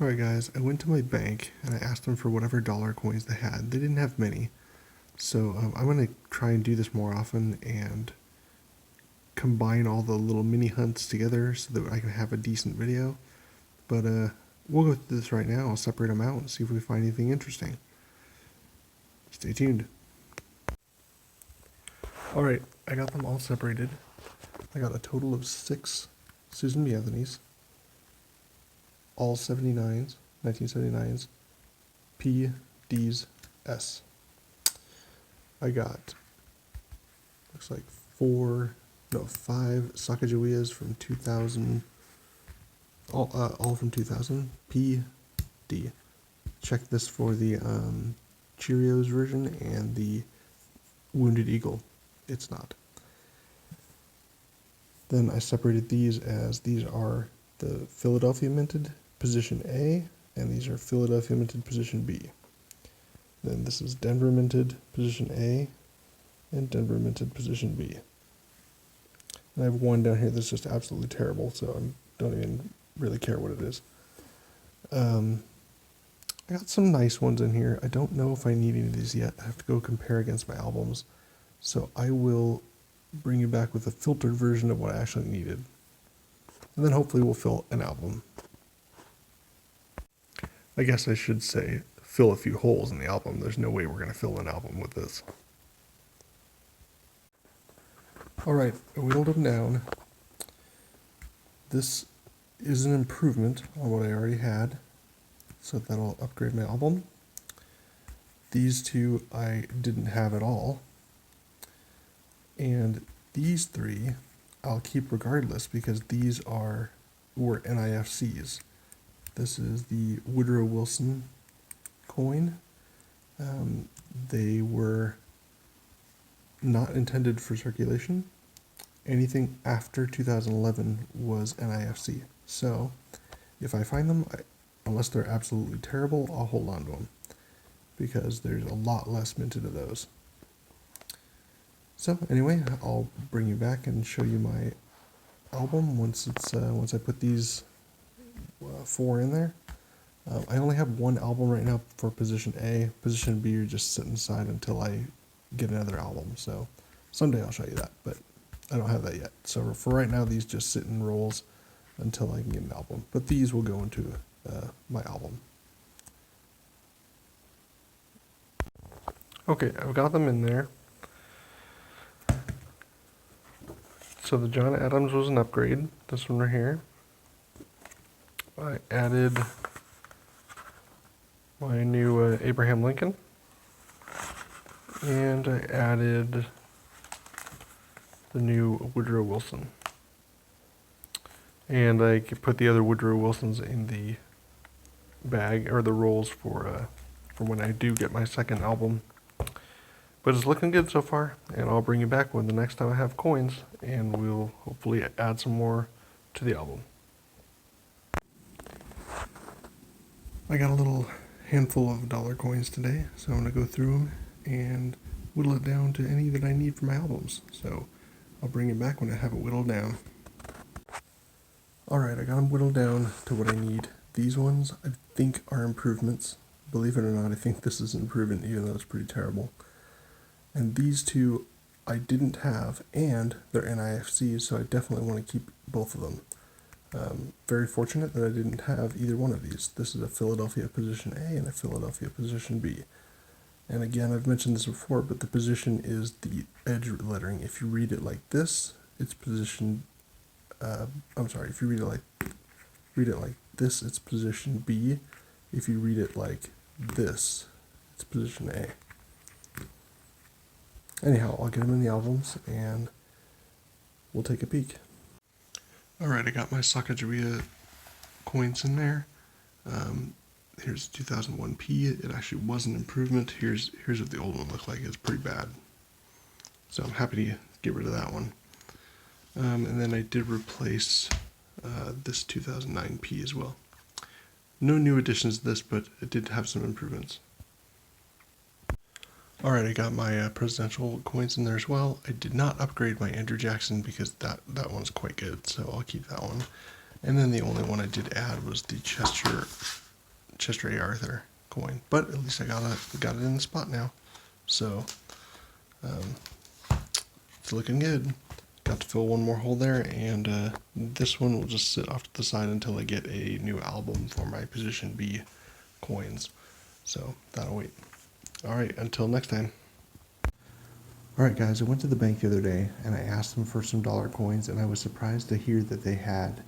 Alright guys, I went to my bank and I asked them for whatever dollar coins they had. They didn't have many. So I'm going to try and do this more often and combine all the little mini hunts together so that I can have a decent video. But we'll go through this right now. I'll separate them out and see if we find anything interesting. Stay tuned. Alright, I got them all separated. I got a total of 6 Susan B. Anthony's. All 79s, 1979s, P, D's, S. I got, looks like 5 Sacagaweas from 2000, all from 2000, P, D. Check this for the Cheerios version and the Wounded Eagle. It's not. Then I separated these as these are the Philadelphia minted position A, and these are Philadelphia minted position B. Then this is Denver minted position A, and Denver minted position B. And I have one down here that's just absolutely terrible, so I don't even really care what it is. I got some nice ones in here. I don't know if I need any of these yet. I have to go compare against my albums. So I will bring you back with a filtered version of what I actually needed. And then hopefully we'll fill an album. I guess I should say fill a few holes in the album. There's no way we're going to fill an album with this. Alright, I whittled them down. This is an improvement on what I already had, so that'll upgrade my album. These two I didn't have at all. And these 3 I'll keep regardless because these were NIFCs. This is the Woodrow Wilson coin. They were not intended for circulation. Anything after 2011 was NIFC. So if I find them, unless they're absolutely terrible, I'll hold on to them because there's a lot less minted of those. So anyway, I'll bring you back and show you my album once I put these 4 in there. I only have one album right now for position A. Position B are just sitting aside until I get another album. So someday I'll show you that, but I don't have that yet. So for right now, these just sit in rolls until I can get an album. But these will go into my album. Okay, I've got them in there. So the John Adams was an upgrade, this one right here. I added my new Abraham Lincoln, and I added the new Woodrow Wilson. And I put the other Woodrow Wilsons in the bag, or the rolls for when I do get my second album. But it's looking good so far, and I'll bring you back when the next time I have coins, and we'll hopefully add some more to the album. I got a little handful of dollar coins today, so I'm going to go through them and whittle it down to any that I need for my albums. So I'll bring it back when I have it whittled down. Alright, I got them whittled down to what I need. These ones I think are improvements. Believe it or not, I think this is an improvement even though it's pretty terrible. And these 2 I didn't have, and they're NIFCs, so I definitely want to keep both of them. Very fortunate that I didn't have either one of these. This is a Philadelphia position A and a Philadelphia position B. And again, I've mentioned this before, but the position is the edge lettering. If you read it like this, it's position, if you read it like this, it's position B. If you read it like this, it's position A. Anyhow, I'll get them in the albums, and we'll take a peek. Alright, I got my Sacagawea coins in there. Here's 2001P. It actually was an improvement. Here's what the old one looked like. It's pretty bad. So I'm happy to get rid of that one. And then I did replace this 2009P as well. No new additions to this, but it did have some improvements. Alright, I got my presidential coins in there as well. I did not upgrade my Andrew Jackson because that one's quite good, so I'll keep that one. And then the only one I did add was the Chester Chester A. Arthur coin, but at least I got it in the spot now. So it's looking good. Got to fill one more hole there, and this one will just sit off to the side until I get a new album for my position B coins. So that'll wait. Alright, until next time. Alright guys, I went to the bank the other day and I asked them for some dollar coins, and I was surprised to hear that they had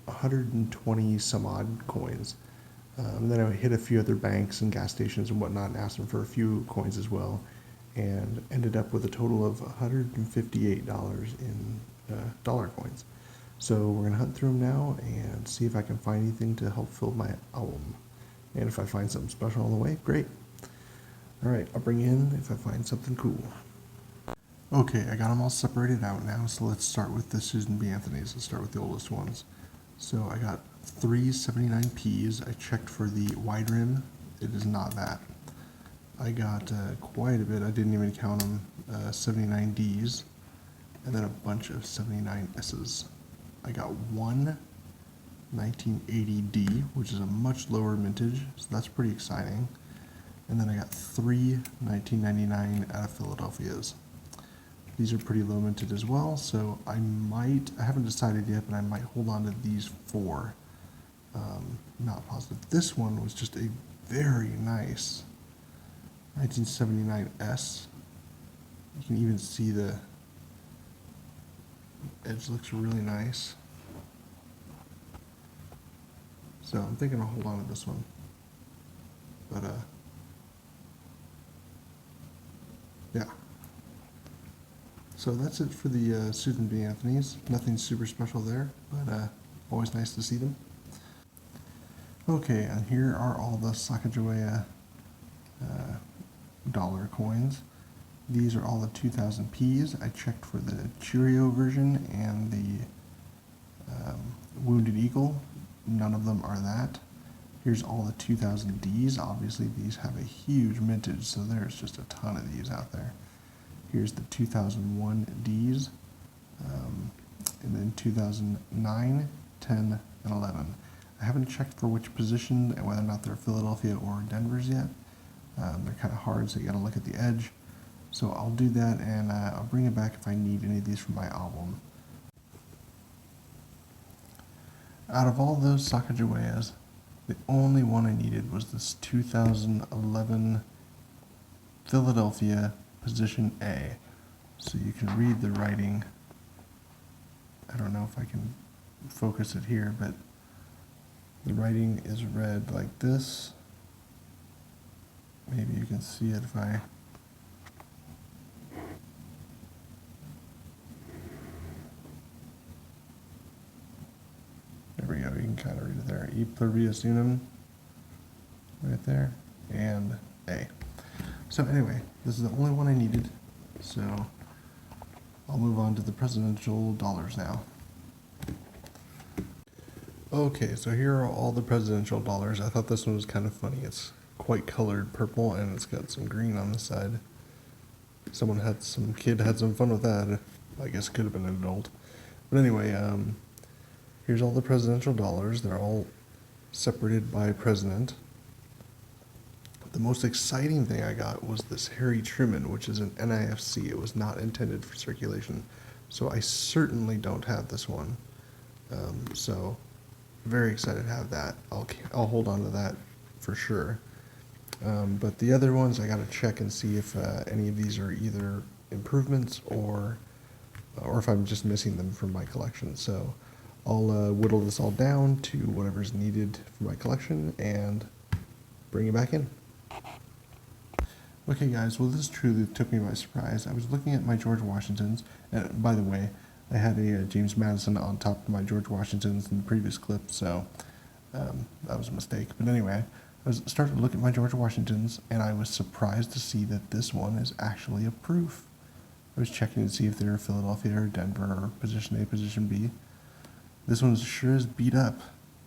120 some odd coins. Then I hit a few other banks and gas stations and whatnot and asked them for a few coins as well, and ended up with a total of $158 in dollar coins. So we're going to hunt through them now and see if I can find anything to help fill my album. And if I find something special on the way, great. Alright, I'll bring you in if I find something cool. Okay, I got them all separated out now, so let's start with the Susan B. Anthony's. Let's start with the oldest ones. So I got 3 79Ps. I checked for the wide rim. It is not that. I got quite a bit. I didn't even count them. 79Ds, and then a bunch of 79Ss. I got one 1980D, which is a much lower mintage, so that's pretty exciting. And then I got 3 1999 out of Philadelphia's. These are pretty low minted as well, so I haven't decided yet, but I might hold on to these 4. Not positive. This one was just a very nice 1979S. You can even see the edge looks really nice. So I'm thinking I'll hold on to this one. But yeah. So that's it for the Susan B. Anthony's. Nothing super special there, but always nice to see them. Okay, and here are all the Sacagawea dollar coins. These are all the 2000Ps. I checked for the Cheerio version and the Wounded Eagle. None of them are that. Here's all the 2000Ds. Obviously these have a huge mintage, so there's just a ton of these out there. Here's the 2001Ds, and then 2009, 10, and 11. I haven't checked for which position and whether or not they're Philadelphia or Denver's yet. They're kind of hard, so you gotta look at the edge. So I'll do that, and I'll bring it back if I need any of these for my album. Out of all those Sacagaweas, the only one I needed was this 2011 Philadelphia position A. So you can read the writing. I don't know if I can focus it here, but the writing is read like this. Maybe you can see it if I... There we go, you can kind of read it there. E pluribus unum, right there, and A. So anyway, this is the only one I needed, so I'll move on to the presidential dollars now. Okay, so here are all the presidential dollars. I thought this one was kind of funny. It's quite colored purple, and it's got some green on the side. Some kid had some fun with that. I guess it could have been an adult. But anyway, here's all the presidential dollars. They're all separated by president. The most exciting thing I got was this Harry Truman, which is an NIFC. It was not intended for circulation, so I certainly don't have this one. So very excited to have that. I'll hold on to that for sure. But the other ones I got to check and see if any of these are either improvements or if I'm just missing them from my collection. So I'll whittle this all down to whatever's needed for my collection and bring it back in. Okay guys, well this truly took me by surprise. I was looking at my George Washingtons, and by the way, I had a James Madison on top of my George Washingtons in the previous clip, so that was a mistake. But anyway, I was starting to look at my George Washingtons, and I was surprised to see that this one is actually a proof. I was checking to see if they're Philadelphia or Denver or position A, position B. This one's sure is beat up,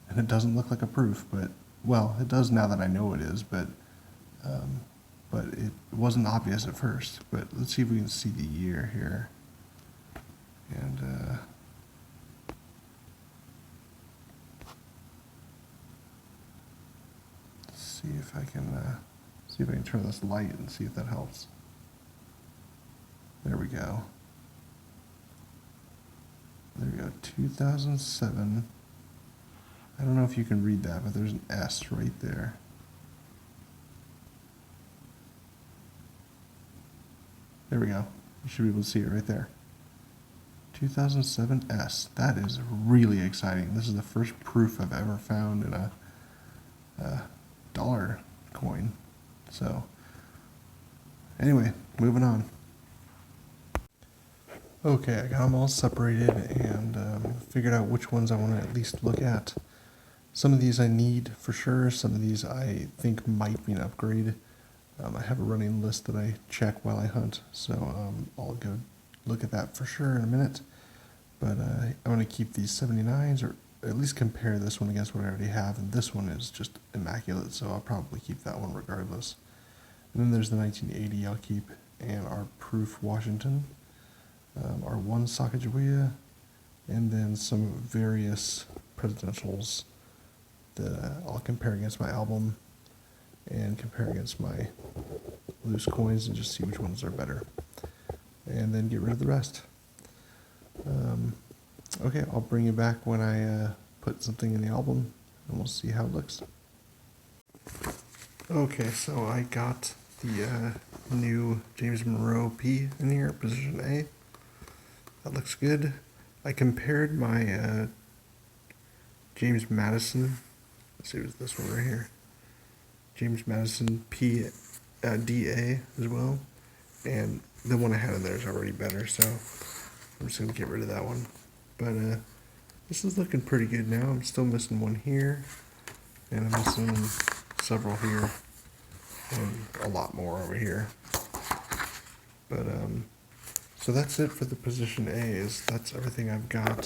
and it doesn't look like a proof, but, well, it does now that I know it is, but it wasn't obvious at first. But let's see if we can see the year here. And see if I can turn this light and see if that helps. There we go. There we go, 2007. I don't know if you can read that, but there's an S right there. There we go. You should be able to see it right there. 2007 S. That is really exciting. This is the first proof I've ever found in a dollar coin. So, anyway, moving on. Okay, I got them all separated and figured out which ones I want to at least look at. Some of these I need for sure. Some of these I think might be an upgrade. I have a running list that I check while I hunt, so I'll go look at that for sure in a minute. But I want to keep these 79s, or at least compare this one against what I already have, and this one is just immaculate, so I'll probably keep that one regardless. And then there's the 1980 I'll keep, and our Proof Washington, our one Sacagawea, and then some various presidentials that I'll compare against my album and compare against my loose coins and just see which ones are better, and then get rid of the rest. Okay, I'll bring you back when I put something in the album and we'll see how it looks. Okay, so I got the new James Monroe P in here, position A. That looks good. I compared my James Madison, let's see, it was this one right here, James Madison P DA as well, and the one I had in there is already better, so I'm just going to get rid of that one. But this is looking pretty good now. I'm still missing one here, and I'm missing several here, and a lot more over here. But so that's it for the position A's. That's everything I've got.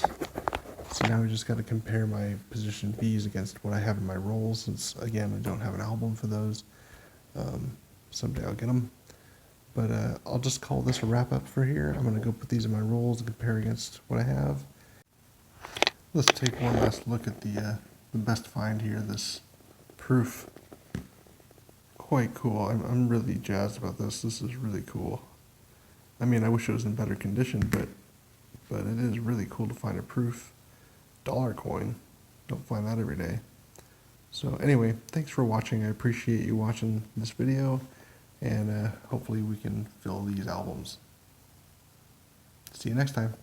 So now we just got to compare my position B's against what I have in my rolls, since again I don't have an album for those. Someday I'll get them. But I'll just call this a wrap up for here. I'm going to go put these in my rolls and compare against what I have. Let's take one last look at the best find here, this Proof. Quite cool. I'm really jazzed about this. This is really cool. I mean, I wish it was in better condition, but it is really cool to find a Proof dollar coin. Don't find that every day. So anyway, thanks for watching. I appreciate you watching this video, and hopefully we can fill these albums. See you next time.